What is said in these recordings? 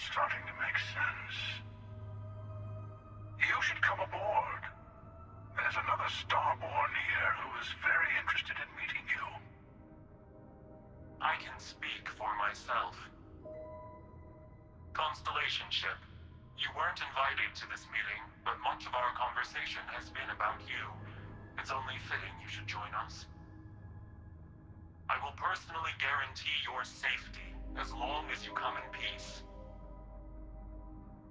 starting to make sense. You should come aboard. There's another Starborn here who is very interested in meeting you. I can speak for myself. Constellation ship, you weren't invited to this meeting, but much of our conversation has been about you. It's only fitting you should join us. I will personally guarantee your safety as long as you come in peace.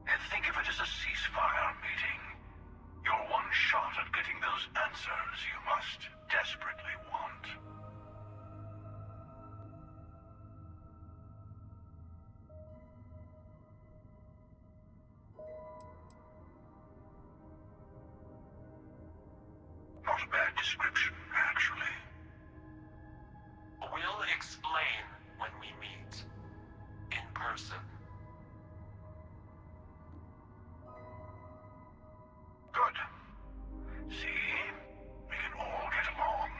And think of it as a ceasefire meeting. Your one shot at getting those answers you must desperately want. Not a bad description, actually. We'll explain when we meet. In person. Good. See? We can all get along.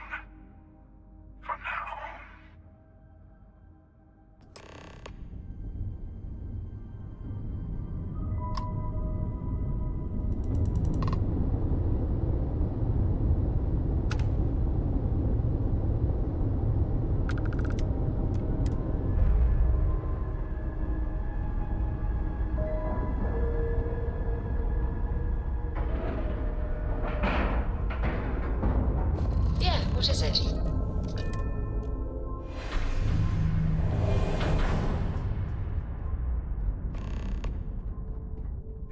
For now. Yeah, what is it?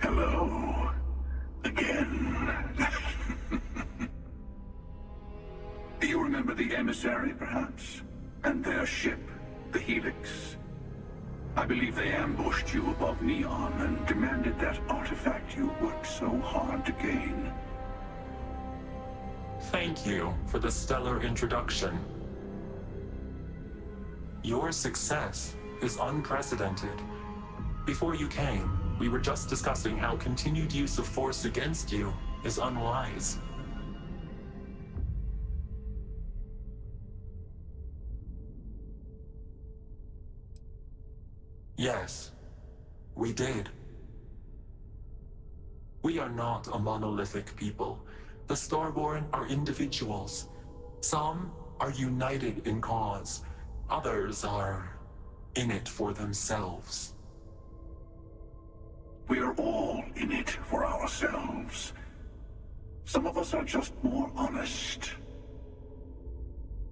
Hello. Again. Do you remember the emissary, perhaps? And their ship, the Helix? I believe they ambushed you above Neon and demanded that artifact you worked so hard to gain. Thank you for the stellar introduction. Your success is unprecedented. Before you came, we were just discussing how continued use of force against you is unwise. Yes, we did. We are not a monolithic people. The Starborn are individuals. Some are united in cause. Others are in it for themselves. We are all in it for ourselves. Some of us are just more honest.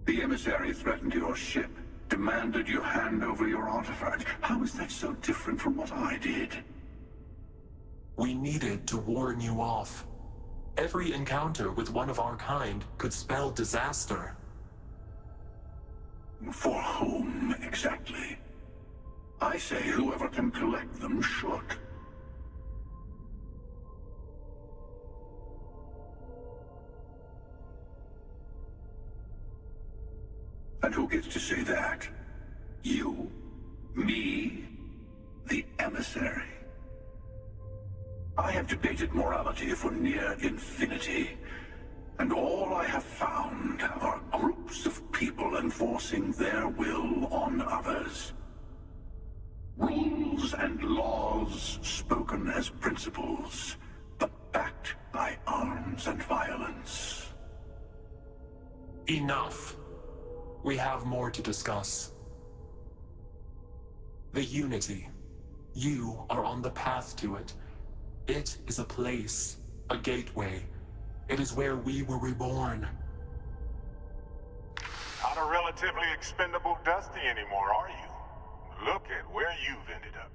The emissary threatened your ship, demanded you hand over your artifact. How is that so different from what I did? We needed to warn you off. Every encounter with one of our kind could spell disaster. For whom, exactly? I say whoever can collect them should. And who gets to say that? You? Me? The emissary? I have debated morality for near infinity, and all I have found are groups of people enforcing their will on others. Rules and laws spoken as principles, but backed by arms and violence. Enough. We have more to discuss. The Unity. You are on the path to it. It is a place, a gateway. It is where we were reborn. Not a relatively expendable Dusty anymore, are you? Look at where you've ended up.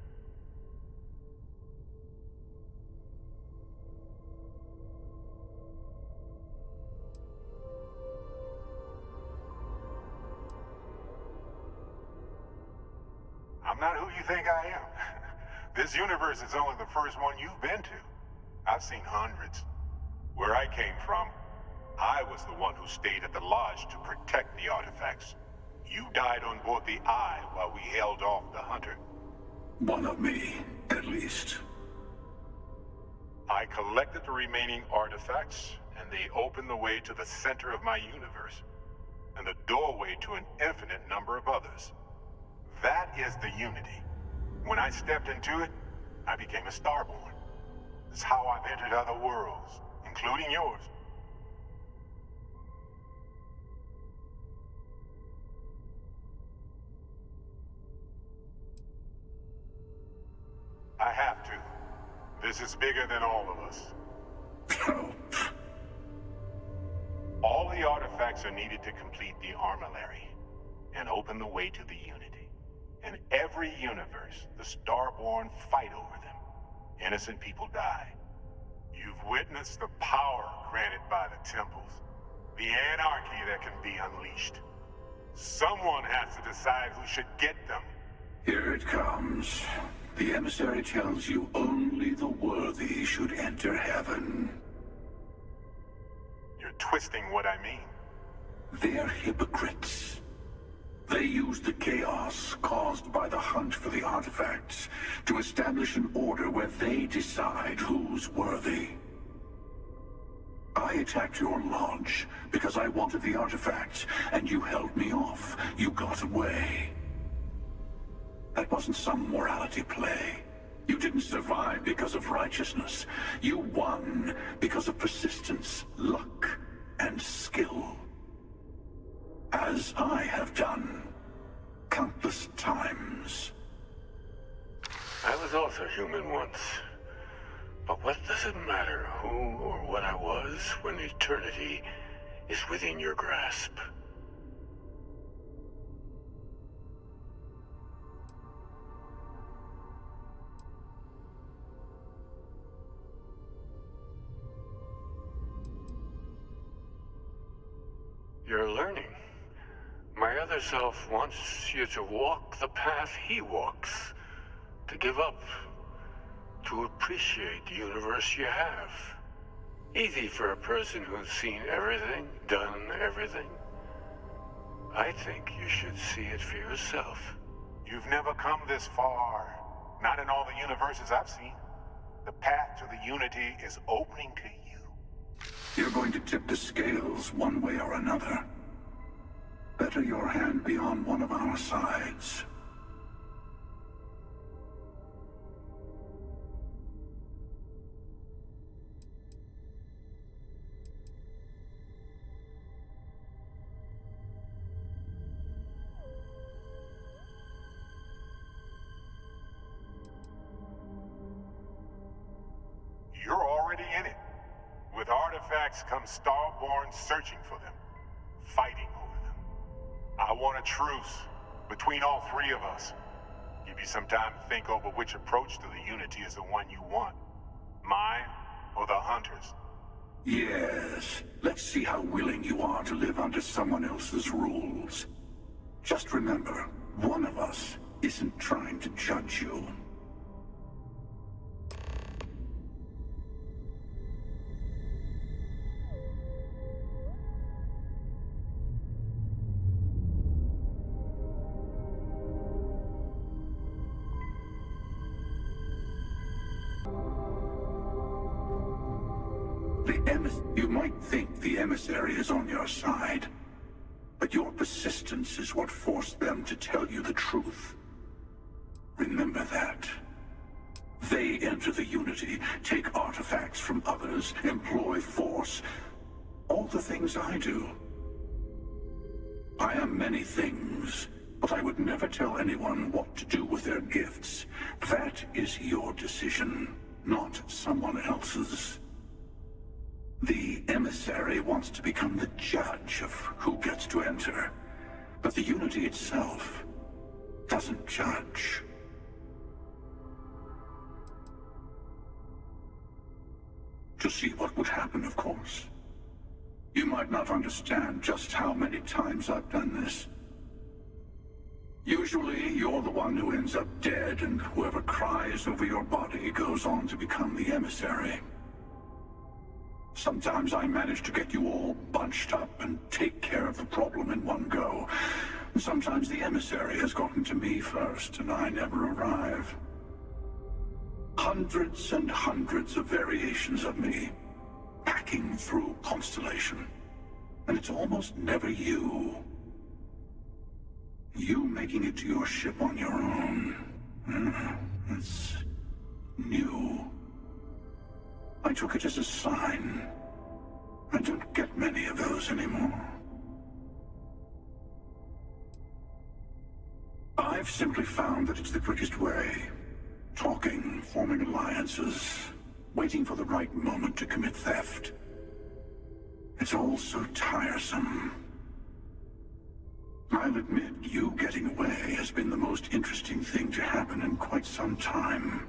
I'm not who you think I am. This universe is only the first one you've been to. I've seen hundreds. Where I came from, I was the one who stayed at the lodge to protect the artifacts. You died on board the Eye while we held off the Hunter. One of me, at least. I collected the remaining artifacts, and they opened the way to the center of my universe, and the doorway to an infinite number of others. That is the Unity. When I stepped into it, I became a Starborn. It's how I've entered other worlds, including yours. I have to. This is bigger than all of us. All the artifacts are needed to complete the armillary and open the way to the Unity. In every universe, the Starborn fight over them. Innocent people die. You've witnessed the power granted by the temples, the anarchy that can be unleashed. Someone has to decide who should get them. Here it comes. The emissary tells you only the worthy should enter heaven. You're twisting what I mean. They're hypocrites. They use the chaos caused by the hunt for the artifacts to establish an order where they decide who's worthy. I attacked your lodge because I wanted the artifacts, and you held me off. You got away. That wasn't some morality play. You didn't survive because of righteousness. You won because of persistence, luck, and skill. As I have done countless times. I was also human once. But what does it matter who or what I was when eternity is within your grasp? You're learning. My other self wants you to walk the path he walks, to give up, to appreciate the universe you have. Easy for a person who's seen everything, done everything. I think you should see it for yourself. You've never come this far. Not in all the universes I've seen. The path to the Unity is opening to you. You're going to tip the scales one way or another. Better your hand be on one of our sides. You're already in it. With artifacts come Starborn searching for them, fighting over them. I want a truce between all three of us. Give you some time to think over which approach to the Unity is the one you want. Mine or the Hunters? Yes. Let's see how willing you are to live under someone else's rules. Just remember, one of us isn't trying to judge you. You might think the emissary is on your side, but your persistence is what forced them to tell you the truth. Remember that. They enter the Unity, take artifacts from others, employ force. All the things I do. I am many things, but I would never tell anyone what to do with their gifts. That is your decision, not someone else's. The emissary wants to become the judge of who gets to enter, but the Unity itself doesn't judge. To see what would happen, of course. You might not understand just how many times I've done this. Usually, you're the one who ends up dead, and whoever cries over your body goes on to become the emissary. Sometimes I manage to get you all bunched up and take care of the problem in one go. Sometimes the emissary has gotten to me first, and I never arrive. Hundreds and hundreds of variations of me, hacking through Constellation. And it's almost never you. You making it to your ship on your own. It's new. I took it as a sign. I don't get many of those anymore. I've simply found that it's the quickest way. Talking, forming alliances, waiting for the right moment to commit theft. It's all so tiresome. I'll admit, you getting away has been the most interesting thing to happen in quite some time.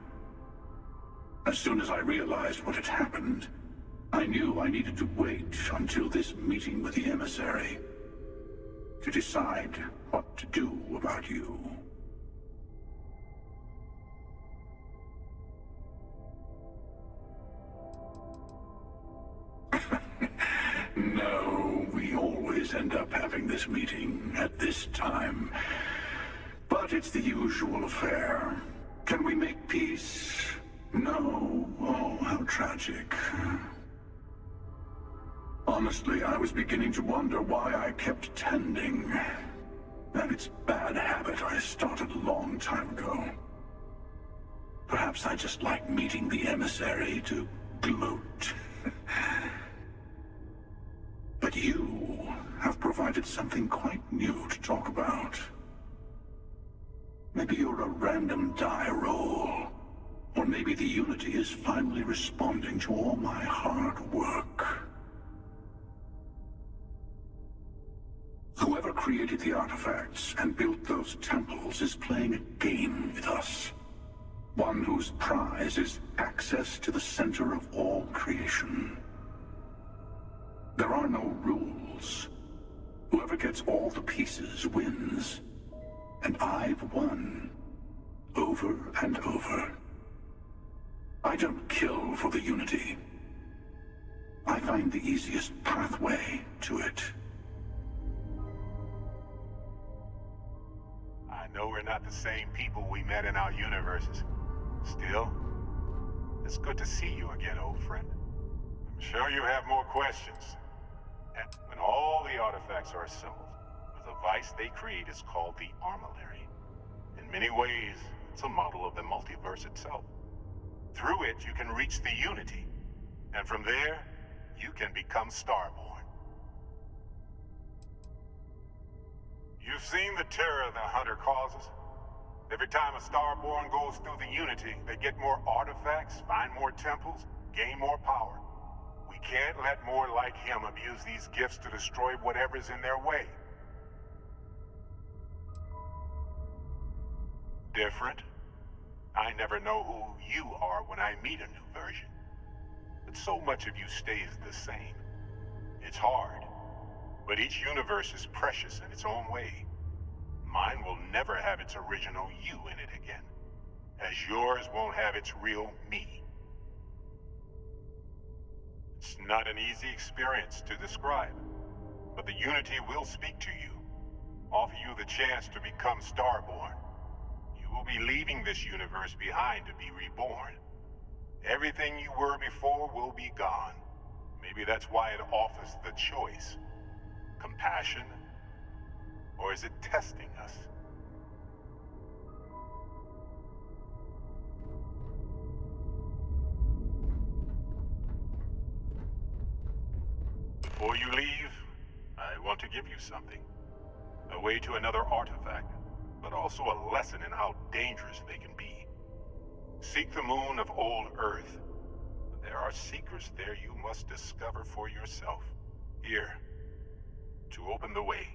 As soon as I realized what had happened, I knew I needed to wait until this meeting with the emissary to decide what to do about you. No, we always end up having this meeting at this time. But it's the usual affair. Can we make peace? No. Oh, how tragic. Honestly, I was beginning to wonder why I kept tending. And it's a bad habit I started a long time ago. Perhaps I just like meeting the emissary to gloat. But you have provided something quite new to talk about. Maybe you're a random die roll. Or maybe the Unity is finally responding to all my hard work. Whoever created the artifacts and built those temples is playing a game with us. One whose prize is access to the center of all creation. There are no rules. Whoever gets all the pieces wins. And I've won. Over and over. I don't kill for the Unity. I find the easiest pathway to it. I know we're not the same people we met in our universes. Still, it's good to see you again, old friend. I'm sure you have more questions. And when all the artifacts are assembled, the device they create is called the armillary. In many ways, it's a model of the multiverse itself. Through it, you can reach the Unity. And from there, you can become Starborn. You've seen the terror the Hunter causes. Every time a Starborn goes through the Unity, they get more artifacts, find more temples, gain more power. We can't let more like him abuse these gifts to destroy whatever's in their way. Different? I never know who you are when I meet a new version. But so much of you stays the same. It's hard, but each universe is precious in its own way. Mine will never have its original you in it again, as yours won't have its real me. It's not an easy experience to describe, but the Unity will speak to you, offer you the chance to become Starborn. You will be leaving this universe behind to be reborn. Everything you were before will be gone. Maybe that's why it offers the choice. Compassion? Or is it testing us? Before you leave, I want to give you something. A way to another artifact, but also a lesson in how dangerous they can be. Seek the moon of old Earth. There are secrets there you must discover for yourself. Here, to open the way.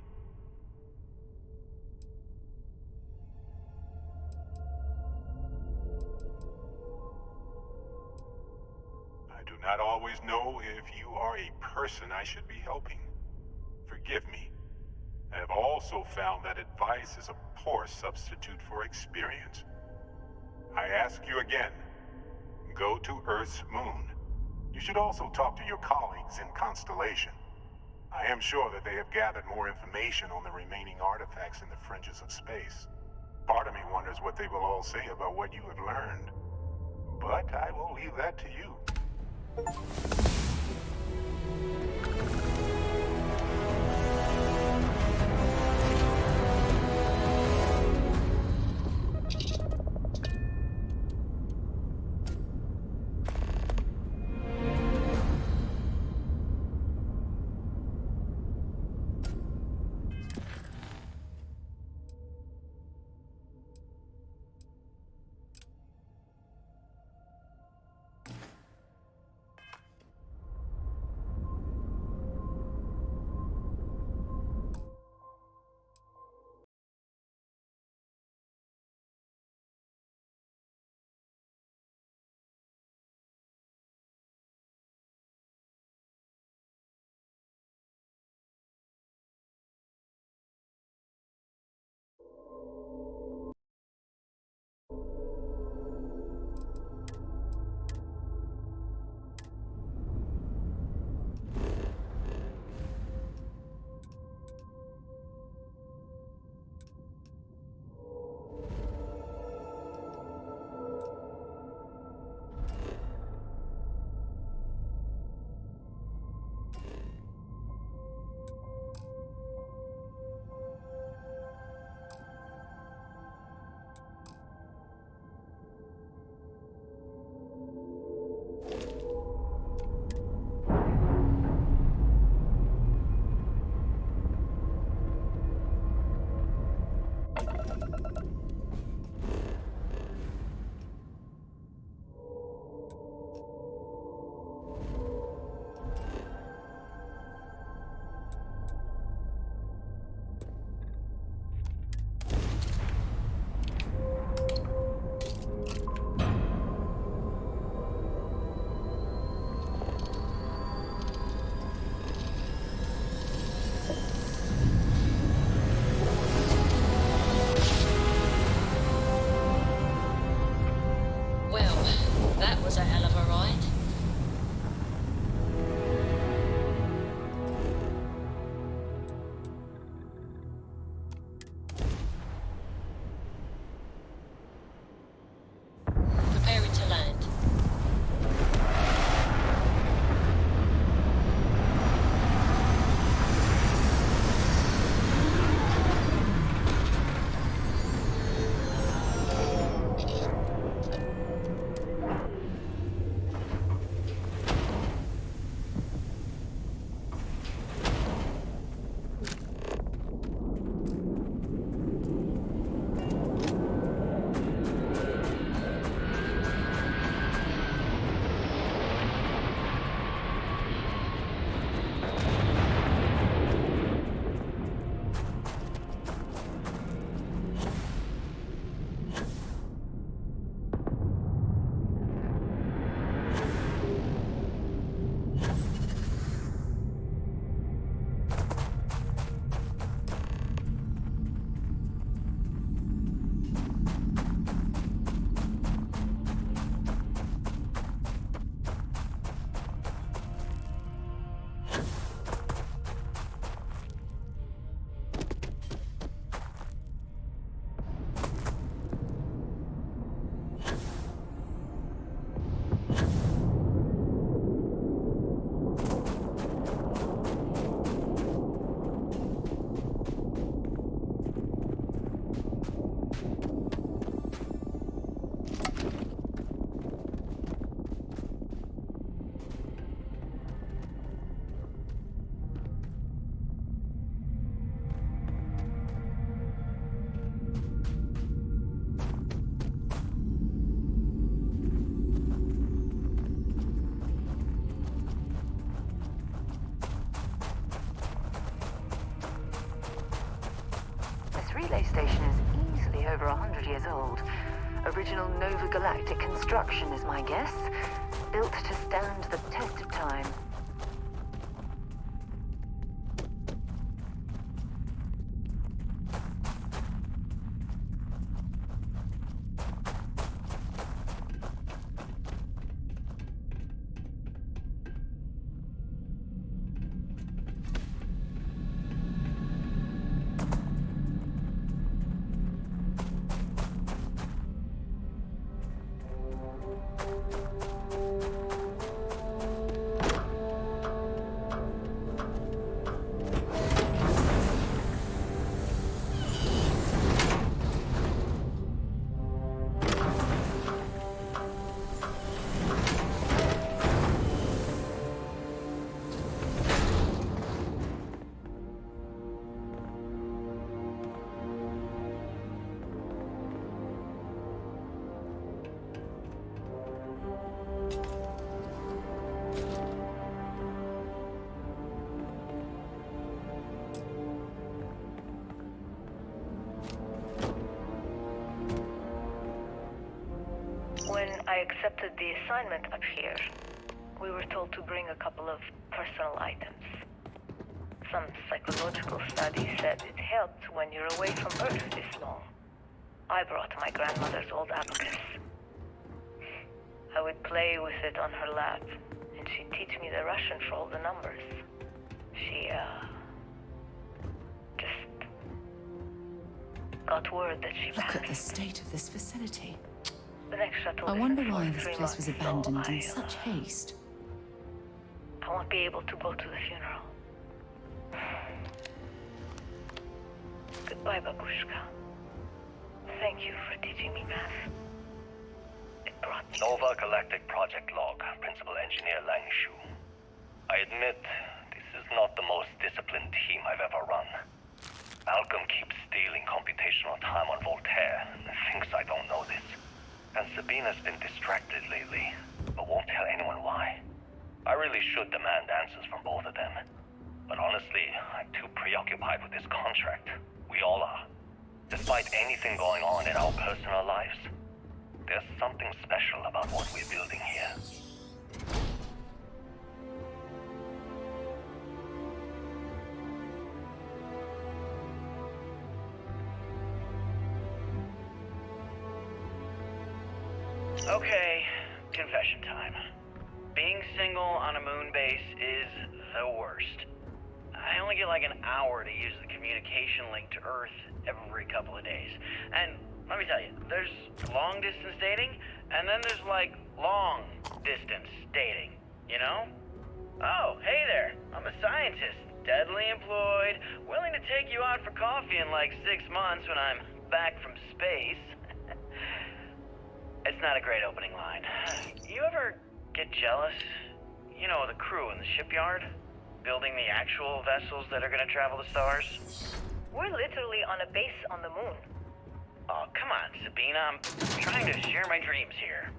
I do not always know if you are a person I should be helping. Forgive me. I have also found that advice is a poor substitute for experience. I ask you again, go to Earth's moon. You should also talk to your colleagues in Constellation. I am sure that they have gathered more information on the remaining artifacts in the fringes of space. Part of me wonders what they will all say about what you have learned. But I will leave that to you. That was a hell of a ride. Preparing to land. Relay station is easily over 100 years old. Original Nova Galactic construction is my guess. Built to stand the test of time. When I accepted the assignment up here, we were told to bring a couple of personal items. Some psychological study said it helped when you're away from Earth this long. I brought my grandmother's old abacus. I would play with it on her lap, and she'd teach me the Russian for all the numbers. She, just got word that she Look at the vanished. state of this facility. The next shuttle I isn't wonder for why this 3 place was months, so abandoned in such haste. I won't be able to go to the funeral. Goodbye, Babushka. Thank you for teaching me math. It brought me... Nova Galactic Project Log, Principal Engineer Lang Shu. I admit, this is not the most disciplined team I've ever run. Malcolm keeps stealing computational time on Voltaire and thinks I don't know this. And Sabina's been distracted lately, but won't tell anyone why. I really should demand answers from both of them. But honestly, I'm too preoccupied with this contract. We all are. Despite anything going on in our personal lives, there's something special about what we're building here. Okay, confession time. Being single on a moon base is the worst. I only get like an hour to use the communication link to Earth every couple of days. And let me tell you, there's long distance dating, and then there's like long distance dating, you know? Oh, hey there, I'm a scientist, deadly employed, willing to take you out for coffee in like 6 months when I'm back from space. It's not a great opening line. You ever get jealous? You know, the crew in the shipyard? Building the actual vessels that are gonna travel the stars? We're literally on a base on the moon. Oh, come on, Sabina. I'm trying to share my dreams here.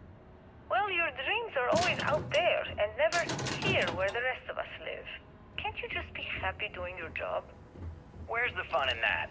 Well, your dreams are always out there and never here where the rest of us live. Can't you just be happy doing your job? Where's the fun in that?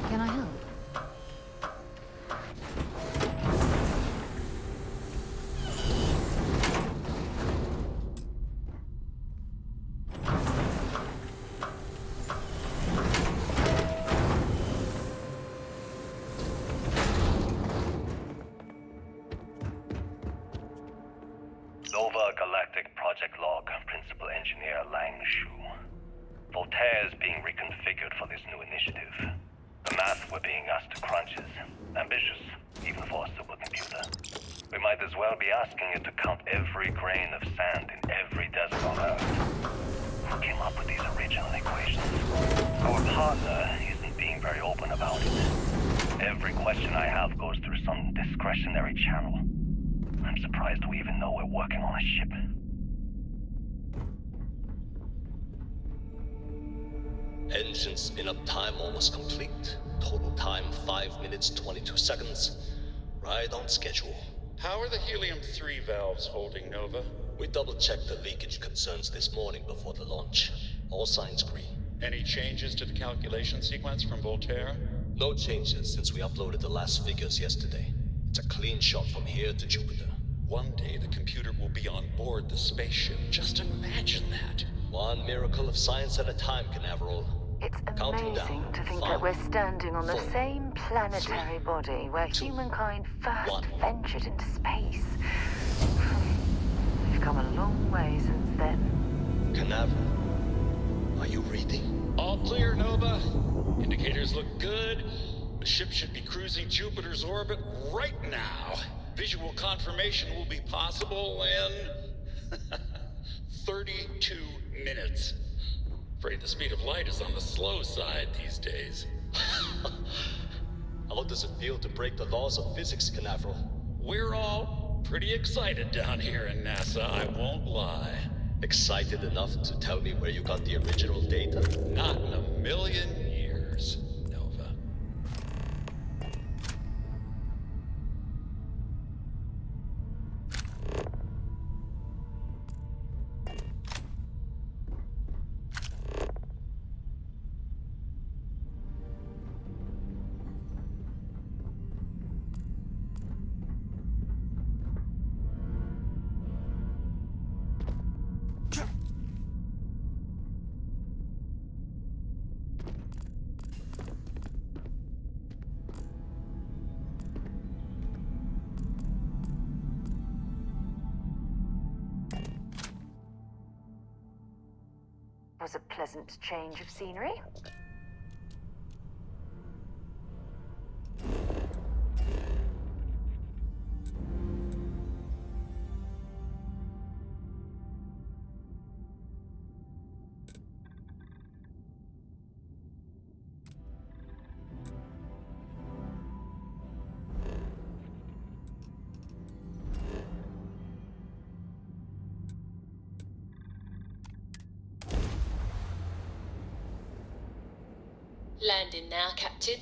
Can I help? Nova Galactic Project Log, Principal Engineer Lang Shu. Voltaire is being reconfigured for this new initiative. The math we're being asked to crunch is ambitious, even for a supercomputer. We might as well be asking it to count every grain of sand in every desert on Earth. Who came up with these original equations? Our partner isn't being very open about it. Every question I have goes through some discretionary channel. I'm surprised we even know we're working on a ship. Engine spin-up time almost complete. Total time 5 minutes 22 seconds. Right on schedule. How are the helium-3 valves holding, Nova? We double-checked the leakage concerns this morning before the launch. All signs green. Any changes to the calculation sequence from Voltaire? No changes since we uploaded the last figures yesterday. It's a clean shot from here to Jupiter. One day the computer will be on board the spaceship. Just imagine that. One miracle of science at a time, Canaveral. It's Counting amazing down. to think 5, that we're standing on the 4, same planetary 3, body where 2, humankind first 1. ventured into space. We've come a long way since then. Canaveral, are you reading? All clear, Nova. Indicators look good. The ship should be cruising Jupiter's orbit right now. Visual confirmation will be possible in 32 minutes. Afraid the speed of light is on the slow side these days. How does it feel to break the laws of physics, Canaveral? We're all pretty excited down here in NASA, I won't lie. Excited enough to tell me where you got the original data? Not in a million years, Nova. Was a pleasant change of scenery. Landing now, Captain.